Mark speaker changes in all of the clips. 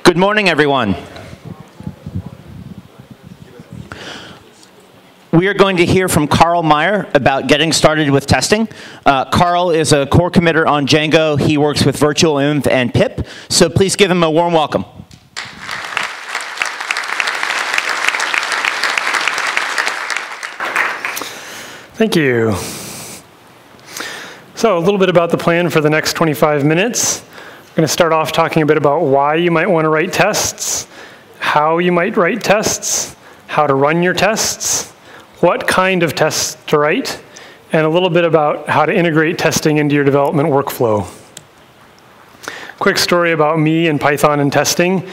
Speaker 1: Good morning, everyone. We are going to hear from Carl Meyer about getting started with testing. Carl is a core committer on Django. He works with virtualenv and pip, so please give him a warm welcome.
Speaker 2: Thank you. So a little bit about the plan for the next 25 minutes. I'm going to start off talking a bit about why you might want to write tests, how you might write tests, how to run your tests, what kind of tests to write, and a little bit about how to integrate testing into your development workflow. Quick story about me and Python and testing.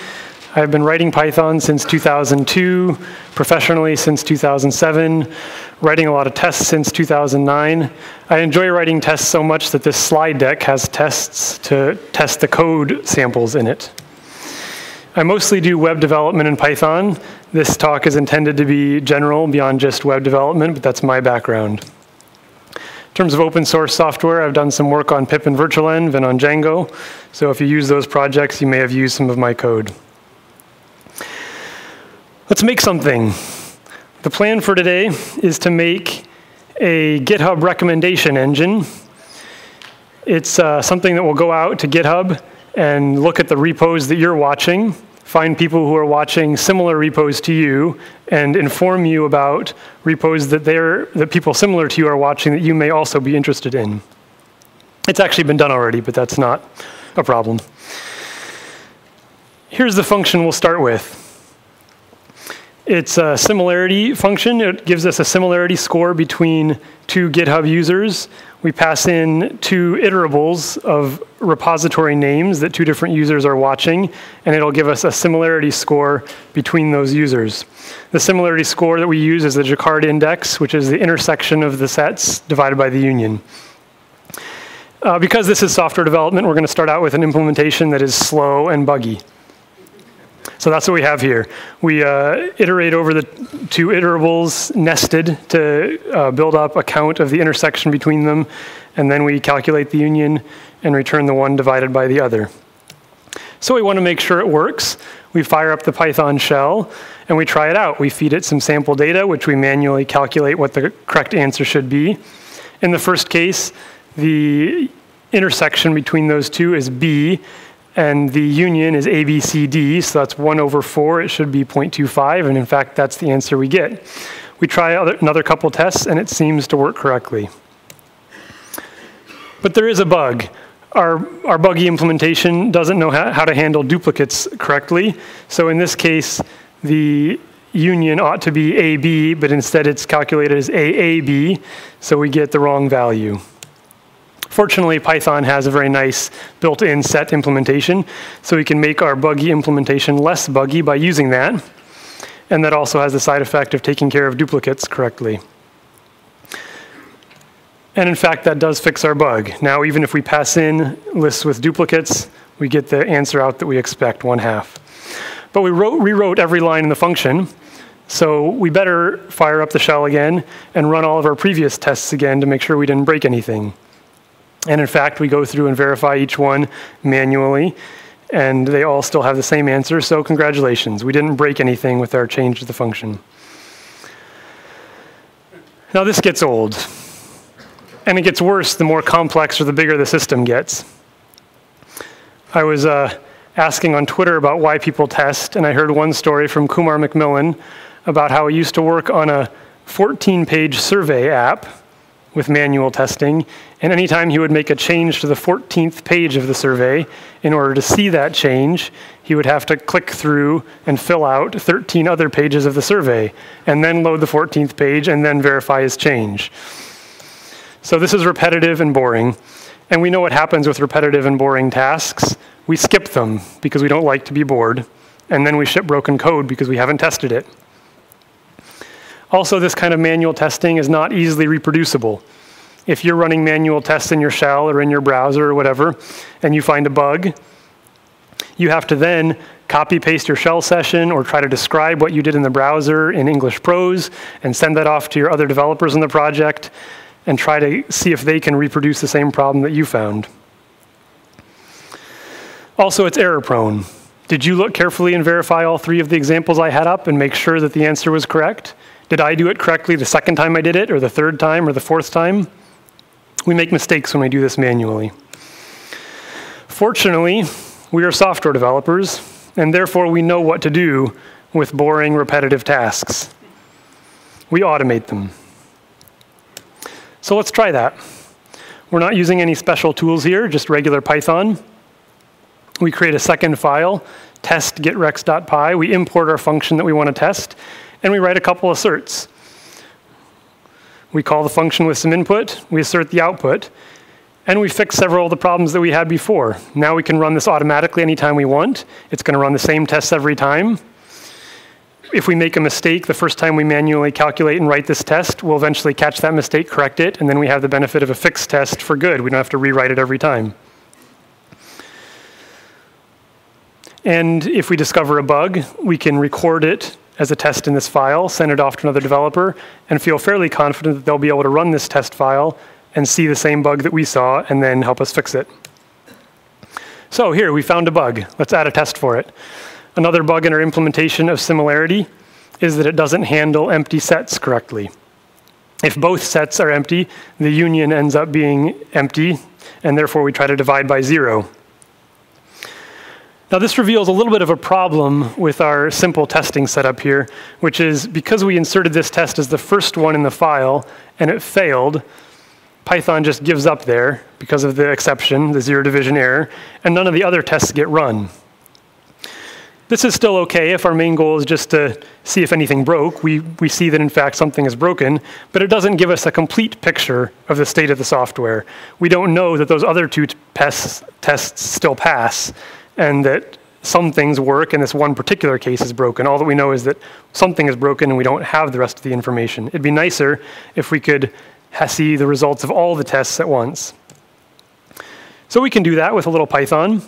Speaker 2: I've been writing Python since 2002, professionally since 2007, writing a lot of tests since 2009. I enjoy writing tests so much that this slide deck has tests to test the code samples in it. I mostly do web development in Python. This talk is intended to be general beyond just web development, but that's my background. In terms of open source software, I've done some work on pip and virtualenv and on Django. So if you use those projects, you may have used some of my code. Let's make something. The plan for today is to make a GitHub recommendation engine. It's something that will go out to GitHub and look at the repos that you're watching, find people who are watching similar repos to you, and inform you about repos that people similar to you are watching that you may also be interested in. It's actually been done already, but that's not a problem. Here's the function we'll start with. It's a similarity function. It gives us a similarity score between two GitHub users. We pass in two iterables of repository names that two different users are watching, and it'll give us a similarity score between those users. The similarity score that we use is the Jacquard index, which is the intersection of the sets divided by the union. Because this is software development, we're going to start out with an implementation that is slow and buggy. So that's what we have here. We iterate over the two iterables nested to build up a count of the intersection between them, and then we calculate the union and return the one divided by the other. So we want to make sure it works. We fire up the Python shell, and we try it out. We feed it some sample data, which we manually calculate what the correct answer should be. In the first case, the intersection between those two is B, and the union is ABCD, so that's 1 over 4. It should be 0.25, and in fact, that's the answer we get. We try another couple tests, and it seems to work correctly. But there is a bug. Our buggy implementation doesn't know how to handle duplicates correctly. So in this case, the union ought to be AB, but instead it's calculated as AAB, so we get the wrong value. Fortunately, Python has a very nice built-in set implementation, so we can make our buggy implementation less buggy by using that. And that also has the side effect of taking care of duplicates correctly. And in fact, that does fix our bug. Now, even if we pass in lists with duplicates, we get the answer out that we expect, 1/2. But we rewrote every line in the function, so we better fire up the shell again and run all of our previous tests again to make sure we didn't break anything. And in fact, we go through and verify each one manually, and they all still have the same answer, so congratulations. We didn't break anything with our change to the function. Now this gets old, and it gets worse the more complex or the bigger the system gets. I was asking on Twitter about why people test, and I heard one story from Kumar McMillan about how he used to work on a 14-page survey app with manual testing, and anytime he would make a change to the 14th page of the survey, in order to see that change, he would have to click through and fill out 13 other pages of the survey, and then load the 14th page, and then verify his change. So this is repetitive and boring, and we know what happens with repetitive and boring tasks. We skip them because we don't like to be bored, and then we ship broken code because we haven't tested it. Also, this kind of manual testing is not easily reproducible. If you're running manual tests in your shell or in your browser or whatever, and you find a bug, you have to then copy-paste your shell session or try to describe what you did in the browser in English prose and send that off to your other developers in the project and try to see if they can reproduce the same problem that you found. Also, it's error-prone. Did you look carefully and verify all three of the examples I had up and make sure that the answer was correct? Did I do it correctly the second time I did it, or the third time, or the fourth time? We make mistakes when we do this manually. Fortunately, we are software developers, and therefore we know what to do with boring, repetitive tasks. We automate them. So let's try that. We're not using any special tools here, just regular Python. We create a second file, test.getrex.py. We import our function that we want to test, and we write a couple asserts. We call the function with some input, we assert the output, and we fix several of the problems that we had before. Now we can run this automatically anytime we want. It's going to run the same tests every time. If we make a mistake the first time we manually calculate and write this test, we'll eventually catch that mistake, correct it, and then we have the benefit of a fixed test for good. We don't have to rewrite it every time. And if we discover a bug, we can record it as a test in this file, send it off to another developer, and feel fairly confident that they'll be able to run this test file and see the same bug that we saw and then help us fix it. So here, we found a bug. Let's add a test for it. Another bug in our implementation of Similarity is that it doesn't handle empty sets correctly. If both sets are empty, the union ends up being empty, and therefore we try to divide by 0. Now this reveals a little bit of a problem with our simple testing setup here, which is because we inserted this test as the first one in the file and it failed, Python just gives up there because of the exception, the zero division error, and none of the other tests get run. This is still okay if our main goal is just to see if anything broke. We see that in fact something is broken, but it doesn't give us a complete picture of the state of the software. We don't know that those other two tests still pass, and that some things work and this one particular case is broken. All that we know is that something is broken and we don't have the rest of the information. It'd be nicer if we could see the results of all the tests at once. So we can do that with a little Python.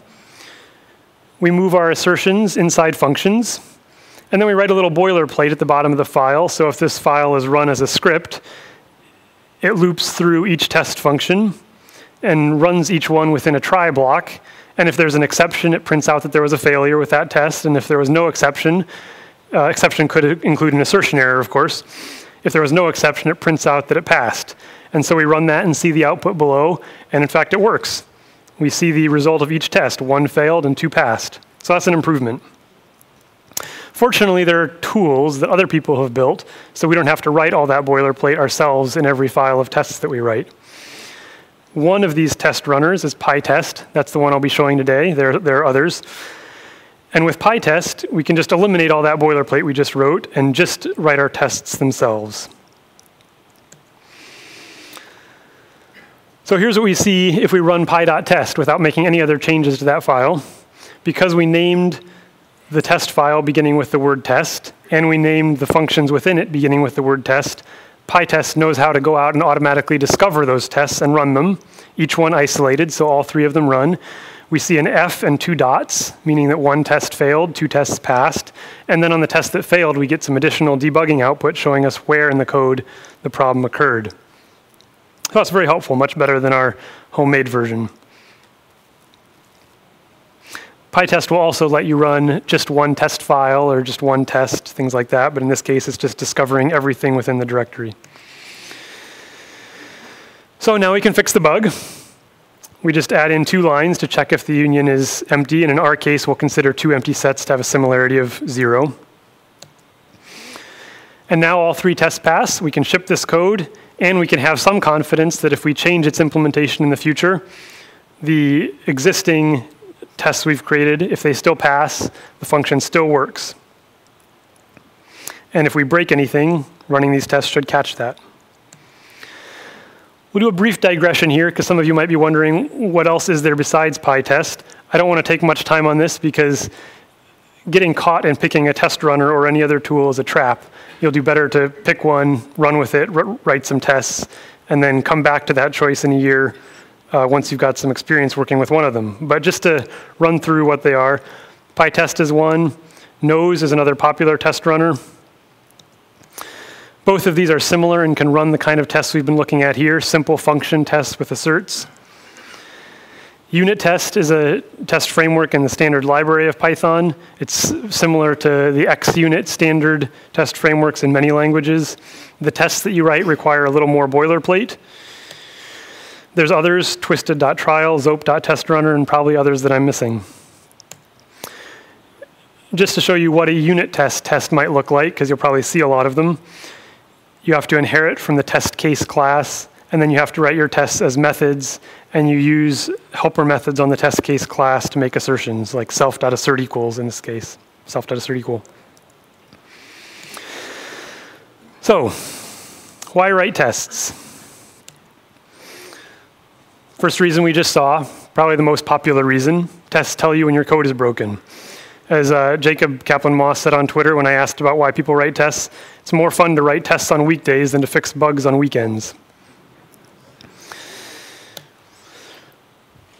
Speaker 2: We move our assertions inside functions, and then we write a little boilerplate at the bottom of the file. So if this file is run as a script, it loops through each test function and runs each one within a try block. And if there's an exception, it prints out that there was a failure with that test. And if there was no exception, exception could include an assertion error, of course. If there was no exception, it prints out that it passed. And so we run that and see the output below, and in fact, it works. We see the result of each test. 1 failed and 2 passed. So that's an improvement. Fortunately, there are tools that other people have built, so we don't have to write all that boilerplate ourselves in every file of tests that we write. One of these test runners is PyTest. That's the one I'll be showing today. There are others. And with PyTest, we can just eliminate all that boilerplate we just wrote and just write our tests themselves. So here's what we see if we run py.test without making any other changes to that file. Because we named the test file beginning with the word test, and we named the functions within it beginning with the word test, PyTest knows how to go out and automatically discover those tests and run them, each one isolated, so all 3 of them run. We see an F and 2 dots, meaning that 1 test failed, 2 tests passed. And then on the test that failed, we get some additional debugging output showing us where in the code the problem occurred. So that's very helpful, much better than our homemade version. PyTest will also let you run just 1 test file or just 1 test, things like that. But in this case, it's just discovering everything within the directory. So now we can fix the bug. We just add in 2 lines to check if the union is empty. And in our case, we'll consider 2 empty sets to have a similarity of 0. And now all 3 tests pass. We can ship this code, and we can have some confidence that if we change its implementation in the future, the existing tests we've created, if they still pass, the function still works. And if we break anything, running these tests should catch that. We'll do a brief digression here, because some of you might be wondering, what else is there besides PyTest? I don't want to take much time on this, because getting caught in picking a test runner or any other tool is a trap. You'll do better to pick one, run with it, write some tests, and then come back to that choice in a year once you've got some experience working with one of them. But just to run through what they are, PyTest is one, Nose is another popular test runner. Both of these are similar and can run the kind of tests we've been looking at here, simple function tests with asserts. Unit test is a test framework in the standard library of Python. It's similar to the XUnit standard test frameworks in many languages. The tests that you write require a little more boilerplate. There's others, twisted.trial, zope.testrunner, and probably others that I'm missing. Just to show you what a unit test might look like, because you'll probably see a lot of them, you have to inherit from the test case class, and then you have to write your tests as methods, and you use helper methods on the test case class to make assertions, like self.assertEquals in this case, self.assertEqual. So, why write tests? First reason we just saw, probably the most popular reason, tests tell you when your code is broken. As Jacob Kaplan-Moss said on Twitter when I asked about why people write tests, it's more fun to write tests on weekdays than to fix bugs on weekends.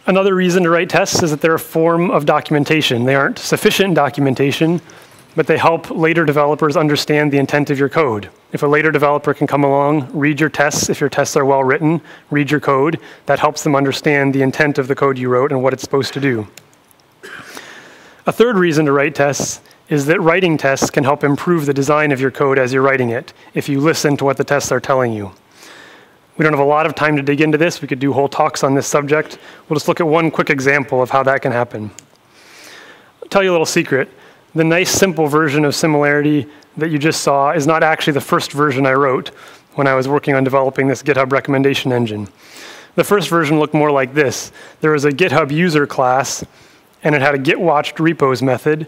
Speaker 2: Another reason to write tests is that they're a form of documentation. They aren't sufficient documentation, but they help later developers understand the intent of your code. If a later developer can come along, read your tests, if your tests are well written, read your code, that helps them understand the intent of the code you wrote and what it's supposed to do. A third reason to write tests is that writing tests can help improve the design of your code as you're writing it, if you listen to what the tests are telling you. We don't have a lot of time to dig into this. We could do whole talks on this subject. We'll just look at one quick example of how that can happen. I'll tell you a little secret. The nice, simple version of Similarity that you just saw is not actually the first version I wrote when I was working on developing this GitHub recommendation engine. The first version looked more like this. There was a GitHub user class, and it had a getWatched repos method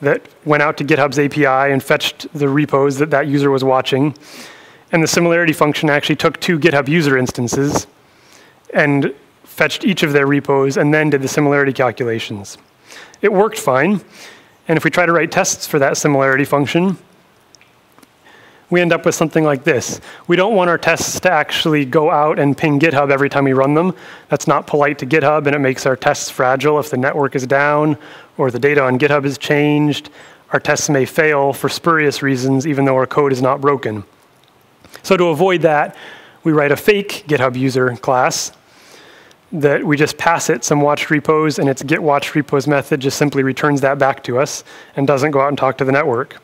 Speaker 2: that went out to GitHub's API and fetched the repos that that user was watching. And the similarity function actually took two GitHub user instances and fetched each of their repos and then did the similarity calculations. It worked fine. And if we try to write tests for that similarity function, we end up with something like this. We don't want our tests to actually go out and ping GitHub every time we run them. That's not polite to GitHub, and it makes our tests fragile if the network is down or the data on GitHub is changed. Our tests may fail for spurious reasons, even though our code is not broken. So to avoid that, we write a fake GitHub user class that we just pass it some watched repos, and its getWatched repos method just simply returns that back to us and doesn't go out and talk to the network.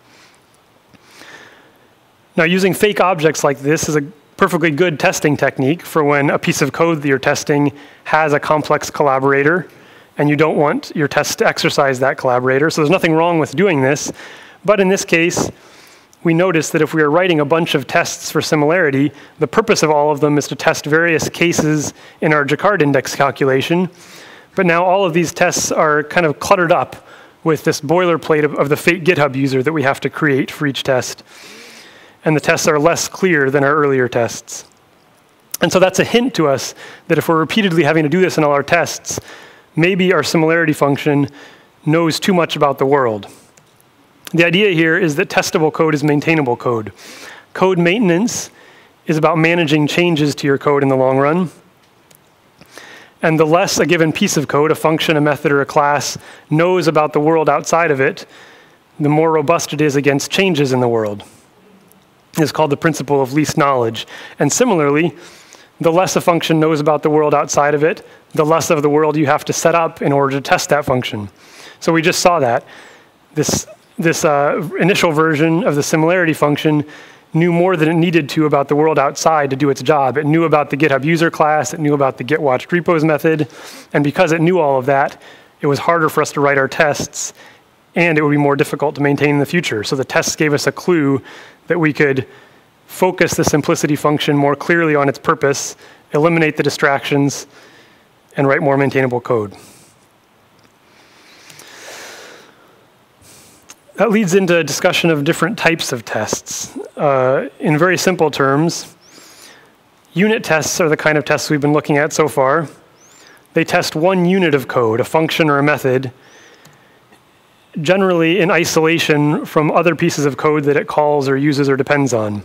Speaker 2: Now, using fake objects like this is a perfectly good testing technique for when a piece of code that you're testing has a complex collaborator, and you don't want your test to exercise that collaborator. So there's nothing wrong with doing this. But in this case, we notice that if we are writing a bunch of tests for similarity, the purpose of all of them is to test various cases in our Jacquard index calculation. But now all of these tests are kind of cluttered up with this boilerplate of the fake GitHub user that we have to create for each test. And the tests are less clear than our earlier tests. And so that's a hint to us that if we're repeatedly having to do this in all our tests, maybe our similarity function knows too much about the world. The idea here is that testable code is maintainable code. Code maintenance is about managing changes to your code in the long run. And the less a given piece of code, a function, a method, or a class, knows about the world outside of it, the more robust it is against changes in the world. It's called the principle of least knowledge. And similarly, the less a function knows about the world outside of it, the less of the world you have to set up in order to test that function. So we just saw that. This initial version of the similarity function knew more than it needed to about the world outside to do its job. It knew about the GitHub user class, it knew about the getWatched repos method, and because it knew all of that, it was harder for us to write our tests, and it would be more difficult to maintain in the future. So the tests gave us a clue that we could focus the simplicity function more clearly on its purpose, eliminate the distractions, and write more maintainable code. That leads into a discussion of different types of tests. In very simple terms, unit tests are the kind of tests we've been looking at so far. They test one unit of code, a function or a method, generally in isolation from other pieces of code that it calls or uses or depends on.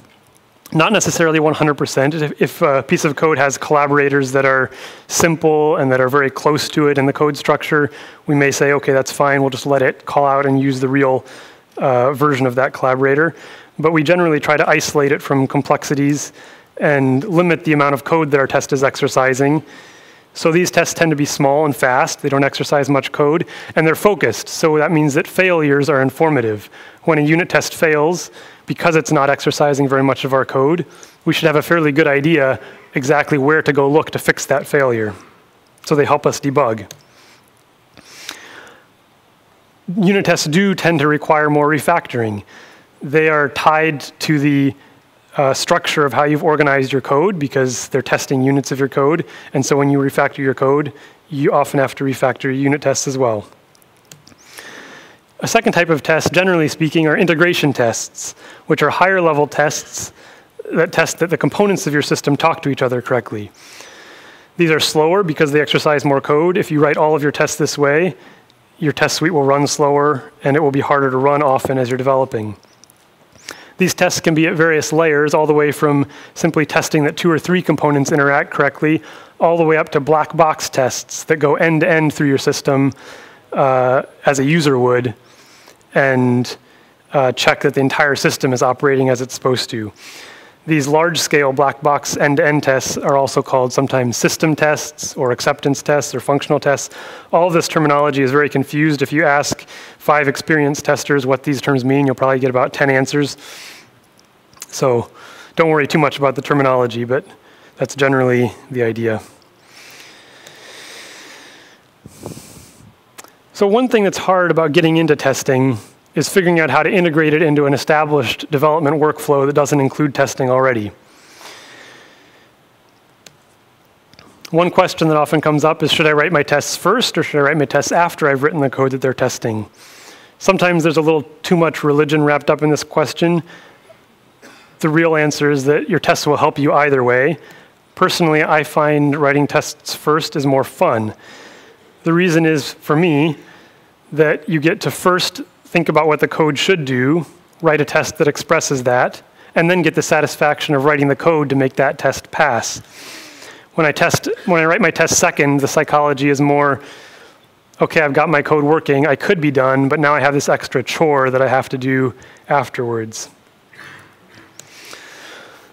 Speaker 2: Not necessarily 100%. If a piece of code has collaborators that are simple and that are very close to it in the code structure, we may say, okay, that's fine, we'll just let it call out and use the real version of that collaborator. But we generally try to isolate it from complexities and limit the amount of code that our test is exercising So these tests tend to be small and fast. They don't exercise much code, and they're focused. So that means that failures are informative. When a unit test fails, because it's not exercising very much of our code, we should have a fairly good idea exactly where to go look to fix that failure. So they help us debug. Unit tests do tend to require more refactoring. They are tied to the structure of how you've organized your code because they're testing units of your code. And so when you refactor your code, you often have to refactor your unit tests as well. A second type of test, generally speaking, are integration tests, which are higher level tests that test that the components of your system talk to each other correctly. These are slower because they exercise more code. If you write all of your tests this way, your test suite will run slower, and it will be harder to run often as you're developing. These tests can be at various layers, all the way from simply testing that 2 or 3 components interact correctly, all the way up to black box tests that go end-to-end through your system as a user would, and check that the entire system is operating as it's supposed to. These large-scale black box end-to-end tests are also called sometimes system tests or acceptance tests or functional tests. All of this terminology is very confused. If you ask 5 experienced testers what these terms mean, you'll probably get about 10 answers. So don't worry too much about the terminology, but that's generally the idea. So one thing that's hard about getting into testing is figuring out how to integrate it into an established development workflow that doesn't include testing already. One question that often comes up is, should I write my tests first or should I write my tests after I've written the code that they're testing? Sometimes there's a little too much religion wrapped up in this question. The real answer is that your tests will help you either way. Personally, I find writing tests first is more fun. The reason is, for me, that you get to first think about what the code should do, write a test that expresses that, and then get the satisfaction of writing the code to make that test pass. When I write my test second, the psychology is more, okay, I've got my code working, I could be done, but now I have this extra chore that I have to do afterwards.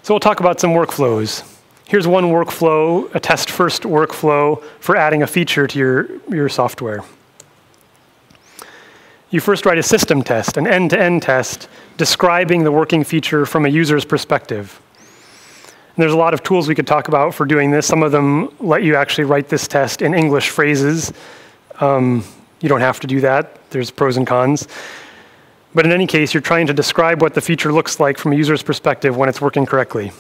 Speaker 2: So we'll talk about some workflows. Here's one workflow, a test-first workflow for adding a feature to your software. You first write a system test, an end-to-end test, describing the working feature from a user's perspective. And there's a lot of tools we could talk about for doing this. Some of them let you actually write this test in English phrases. You don't have to do that. There's pros and cons. But in any case, you're trying to describe what the feature looks like from a user's perspective when it's working correctly.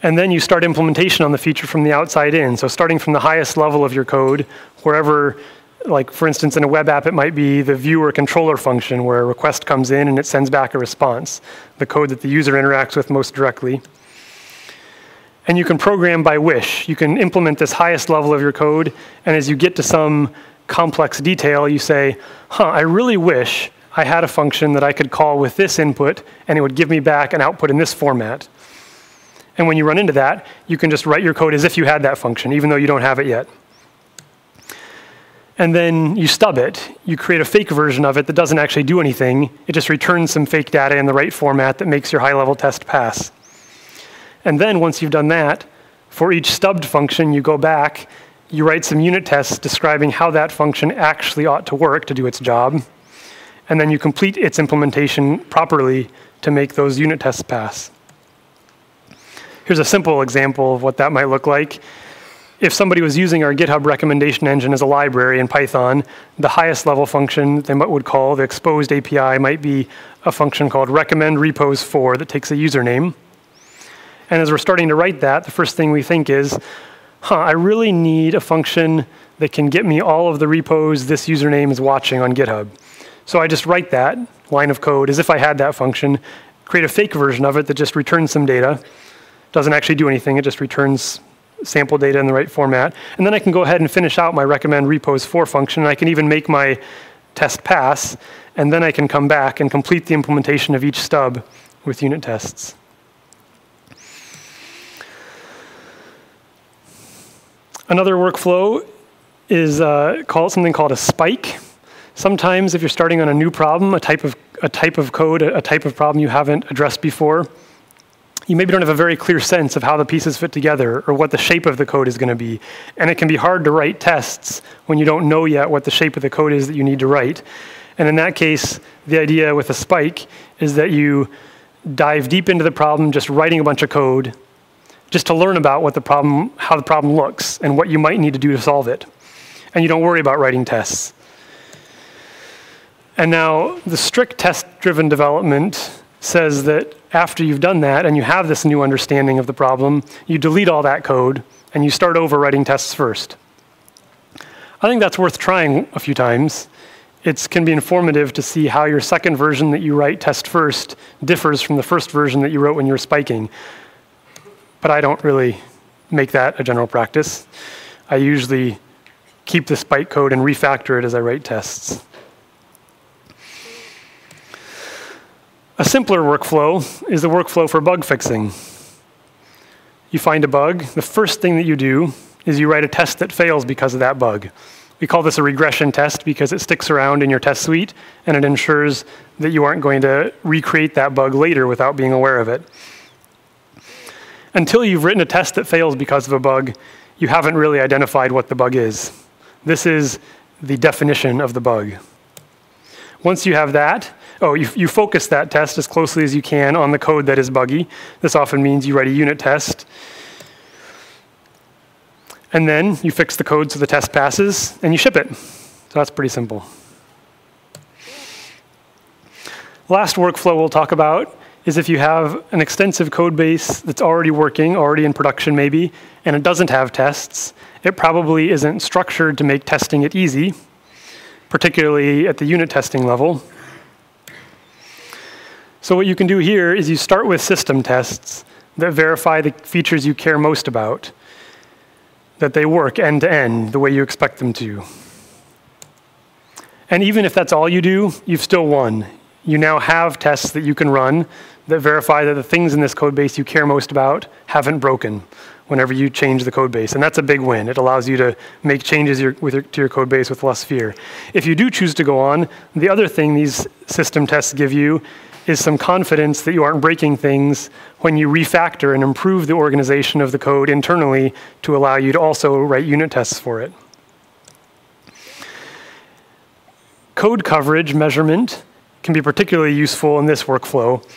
Speaker 2: And then you start implementation on the feature from the outside in. So starting from the highest level of your code, wherever, like for instance, in a web app, it might be the viewer controller function where a request comes in and it sends back a response, the code that the user interacts with most directly. And you can program by wish. You can implement this highest level of your code, and as you get to some complex detail, you say, I really wish I had a function that I could call with this input, and it would give me back an output in this format. And when you run into that, you can just write your code as if you had that function, even though you don't have it yet. And then you stub it. You create a fake version of it that doesn't actually do anything. It just returns some fake data in the right format that makes your high-level test pass. And then once you've done that, for each stubbed function, you go back, you write some unit tests describing how that function actually ought to work to do its job. And then you complete its implementation properly to make those unit tests pass. Here's a simple example of what that might look like. If somebody was using our GitHub recommendation engine as a library in Python, the highest level function they would call the exposed API might be a function called recommend repos for that takes a username. And as we're starting to write that, the first thing we think is, I really need a function that can get me all of the repos this username is watching on GitHub. So I just write that line of code as if I had that function, create a fake version of it that just returns some data. Doesn't actually do anything, it just returns sample data in the right format. And then I can go ahead and finish out my recommend repos for function, and I can even make my test pass, and then I can come back and complete the implementation of each stub with unit tests. Another workflow is something called a spike. Sometimes if you're starting on a new problem, a type of code, a type of problem you haven't addressed before, you maybe don't have a very clear sense of how the pieces fit together or what the shape of the code is going to be. And it can be hard to write tests when you don't know yet what the shape of the code is that you need to write. And in that case, the idea with a spike is that you dive deep into the problem, just writing a bunch of code, just to learn about how the problem looks and what you might need to do to solve it. And you don't worry about writing tests. And now, the strict test-driven development says that after you've done that and you have this new understanding of the problem, you delete all that code and you start over writing tests first. I think that's worth trying a few times. It can be informative to see how your second version that you write test first differs from the first version that you wrote when you were spiking. But I don't really make that a general practice. I usually keep the spike code and refactor it as I write tests. A simpler workflow is the workflow for bug fixing. You find a bug. The first thing that you do is you write a test that fails because of that bug. We call this a regression test because it sticks around in your test suite, and it ensures that you aren't going to recreate that bug later without being aware of it. Until you've written a test that fails because of a bug, you haven't really identified what the bug is. This is the definition of the bug. Once you have that, you focus that test as closely as you can on the code that is buggy. This often means you write a unit test. And then you fix the code so the test passes, and you ship it. So that's pretty simple. Last workflow we'll talk about is if you have an extensive code base that's already working, already in production maybe, and it doesn't have tests, it probably isn't structured to make testing it easy, particularly at the unit testing level. So what you can do here is you start with system tests that verify the features you care most about, that they work end to end the way you expect them to. And even if that's all you do, you've still won. You now have tests that you can run that verify that the things in this code base you care most about haven't broken whenever you change the code base. And that's a big win. It allows you to make changes to your code base with less fear. If you do choose to go on, the other thing these system tests give you is some confidence that you aren't breaking things when you refactor and improve the organization of the code internally to allow you to also write unit tests for it. Code coverage measurement can be particularly useful in this workflow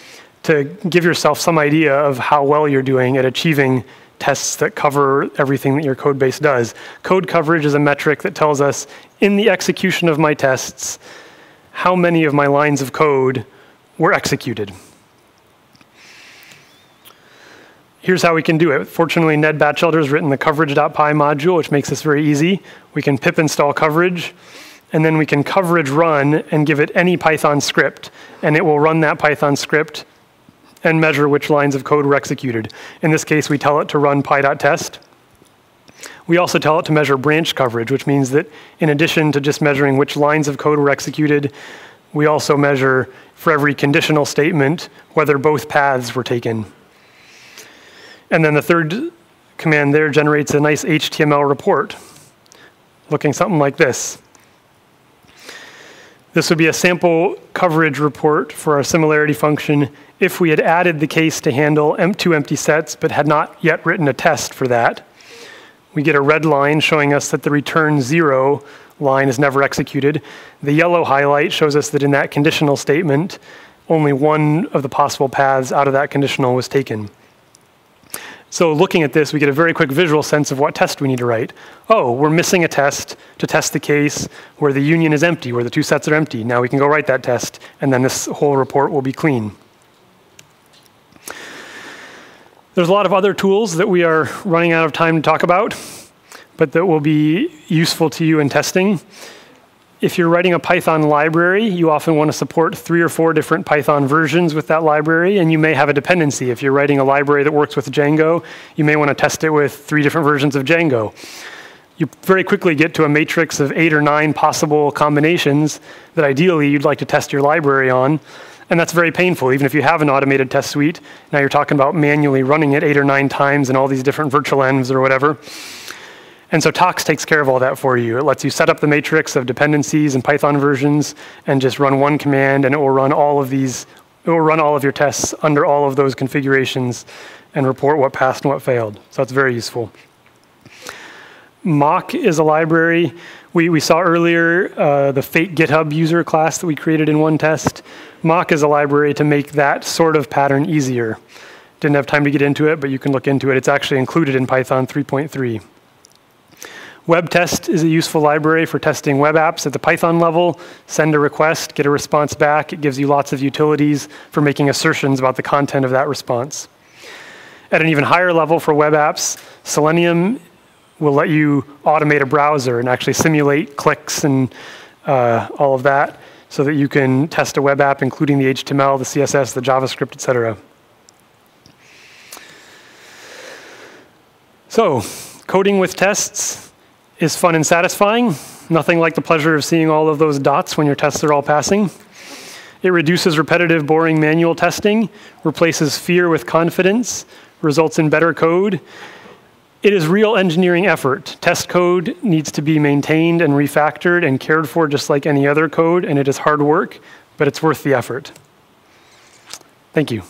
Speaker 2: to give yourself some idea of how well you're doing at achieving tests that cover everything that your code base does. Code coverage is a metric that tells us, in the execution of my tests, how many of my lines of code were executed. Here's how we can do it. Fortunately, Ned Batchelder has written the coverage.py module, which makes this very easy. We can pip install coverage, and then we can coverage run and give it any Python script, and it will run that Python script and measure which lines of code were executed. In this case, we tell it to run py.test. We also tell it to measure branch coverage, which means that in addition to just measuring which lines of code were executed, we also measure for every conditional statement whether both paths were taken. And then the third command there generates a nice HTML report looking something like this. This would be a sample coverage report for our similarity function if we had added the case to handle two empty sets but had not yet written a test for that. We get a red line showing us that the return 0 line is never executed. The yellow highlight shows us that in that conditional statement, only one of the possible paths out of that conditional was taken. So looking at this, we get a very quick visual sense of what test we need to write. Oh, we're missing a test to test the case where the union is empty, where the two sets are empty. Now we can go write that test, and then this whole report will be clean. There's a lot of other tools that we are running out of time to talk about, but that will be useful to you in testing. If you're writing a Python library, you often want to support 3 or 4 different Python versions with that library, and you may have a dependency. If you're writing a library that works with Django, you may want to test it with 3 different versions of Django. You very quickly get to a matrix of 8 or 9 possible combinations that ideally you'd like to test your library on, and that's very painful. Even if you have an automated test suite, now you're talking about manually running it 8 or 9 times in all these different virtual envs or whatever. And so Tox takes care of all that for you. It lets you set up the matrix of dependencies and Python versions and just run one command, and it will run all of these It will run all of your tests under all of those configurations and report what passed and what failed. So that's very useful. Mock is a library. We saw earlier the fake GitHub user class that we created in one test. Mock is a library to make that sort of pattern easier. Didn't have time to get into it, but you can look into it. It's actually included in Python 3.3. WebTest is a useful library for testing web apps at the Python level. Send a request, get a response back. It gives you lots of utilities for making assertions about the content of that response. At an even higher level for web apps, Selenium will let you automate a browser and actually simulate clicks and all of that so that you can test a web app, including the HTML, the CSS, the JavaScript, etc. So, coding with tests is fun and satisfying. Nothing like the pleasure of seeing all of those dots when your tests are all passing. It reduces repetitive, boring manual testing, replaces fear with confidence, results in better code. It is real engineering effort. Test code needs to be maintained and refactored and cared for just like any other code, and it is hard work, but it's worth the effort. Thank you.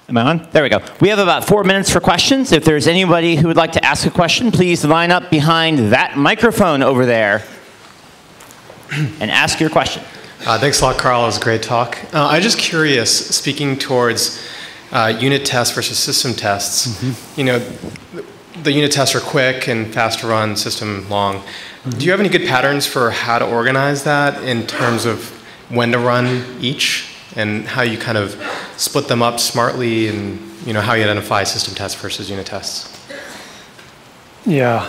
Speaker 1: Am I on? There we go. We have about 4 minutes for questions. If there's anybody who would like to ask a question, please line up behind that microphone over there and ask your question.
Speaker 3: Thanks a lot, Carl. It was a great talk. I'm just curious, speaking towards unit tests versus system tests, you know, the unit tests are quick and fast to run, system long. Do you have any good patterns for how to organize that in terms of when to run each and how you kind of split them up smartly and, you know, how you identify system tests versus unit tests?
Speaker 2: Yeah.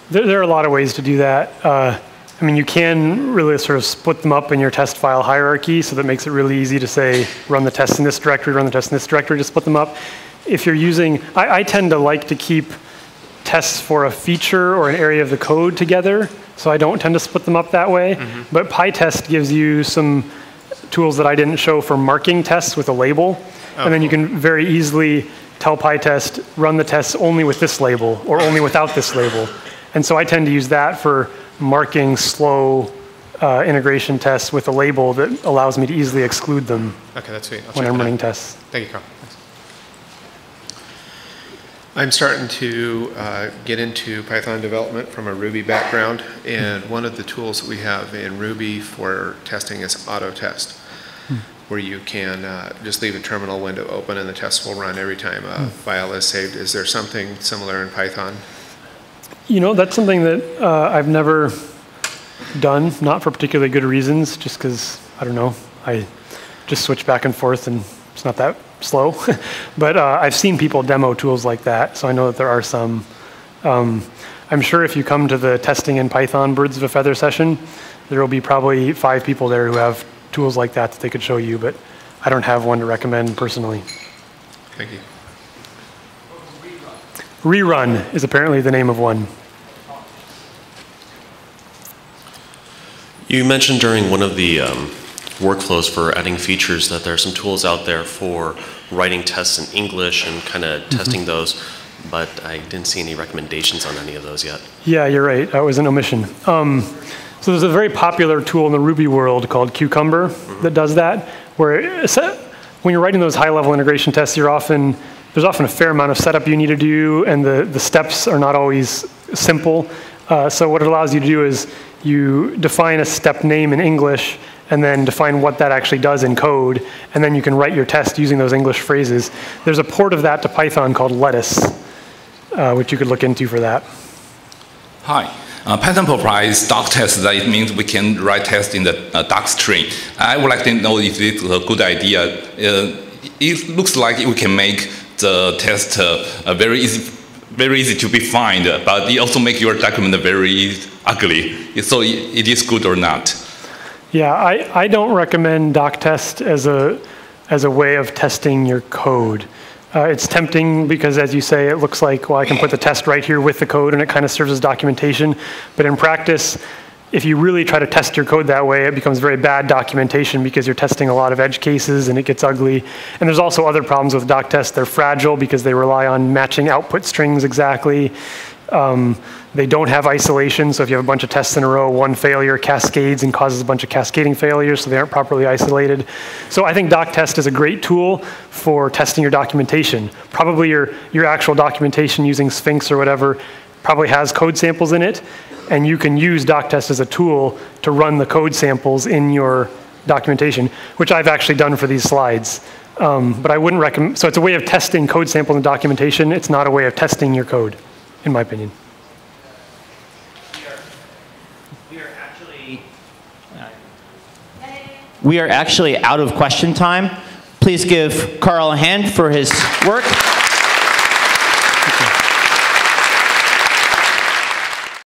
Speaker 2: There are a lot of ways to do that. I mean, you can really sort of split them up in your test file hierarchy, so that makes it really easy to say, run the test in this directory, run the test in this directory, to split them up. If you're using, I tend to like to keep tests for a feature or an area of the code together, so I don't tend to split them up that way. But PyTest gives you some tools that I didn't show for marking tests with a label. And then you can very easily tell PyTest, run the tests only with this label or only without this label. And so I tend to use that for marking slow integration tests with a label that allows me to easily exclude them.
Speaker 3: Okay, that's sweet.
Speaker 2: When I'm running tests.
Speaker 3: Thank you, Carl. Thanks.
Speaker 4: I'm starting to get into Python development from a Ruby background, and one of the tools that we have in Ruby for testing is auto test, where you can just leave a terminal window open and the test will run every time a file is saved. Is there something similar in Python?
Speaker 2: You know, that's something that I've never done, not for particularly good reasons, just because, I don't know, I just switch back and forth and it's not that slow. But I've seen people demo tools like that, so I know that there are some. I'm sure if you come to the testing in Python Birds of a Feather session, there will be probably 5 people there who have tools like that that they could show you, but I don't have one to recommend personally.
Speaker 4: Thank you.
Speaker 2: Rerun is apparently the name of one.
Speaker 5: You mentioned during one of the workflows for adding features that there are some tools out there for writing tests in English and kind of testing those, but I didn't see any recommendations on any of those yet.
Speaker 2: Yeah, you're right. That was an omission. So there's a very popular tool in the Ruby world called Cucumber that does that, where when you're writing those high-level integration tests, there's often a fair amount of setup you need to do, and the steps are not always simple. So what it allows you to do is you define a step name in English, and then define what that actually does in code, and then you can write your test using those English phrases. There's a port of that to Python called Lettuce, which you could look into for that.
Speaker 6: Hi. Python provides doc tests. That it means we can write tests in the doc string. I would like to know if this is a good idea. It looks like we can make the test very easy to be found, but it also makes your document very ugly. So it is good or not?
Speaker 2: Yeah, I don't recommend doc test as a way of testing your code. It's tempting because, as you say, it looks like, well, I can put the test right here with the code, and it kind of serves as documentation. But in practice, if you really try to test your code that way, it becomes very bad documentation because you're testing a lot of edge cases and it gets ugly. And there's also other problems with doc tests. They're fragile because they rely on matching output strings exactly. They don't have isolation, so if you have a bunch of tests in a row, one failure cascades and causes a bunch of cascading failures, so they aren't properly isolated. So I think doc test is a great tool for testing your documentation. Probably your actual documentation using Sphinx or whatever probably has code samples in it, and you can use doc test as a tool to run the code samples in your documentation, which I've actually done for these slides. But I wouldn't recommend, so it's a way of testing code samples and documentation. It's not a way of testing your code, in my opinion.
Speaker 1: We are actually out of question time. Please give Carl a hand for his work.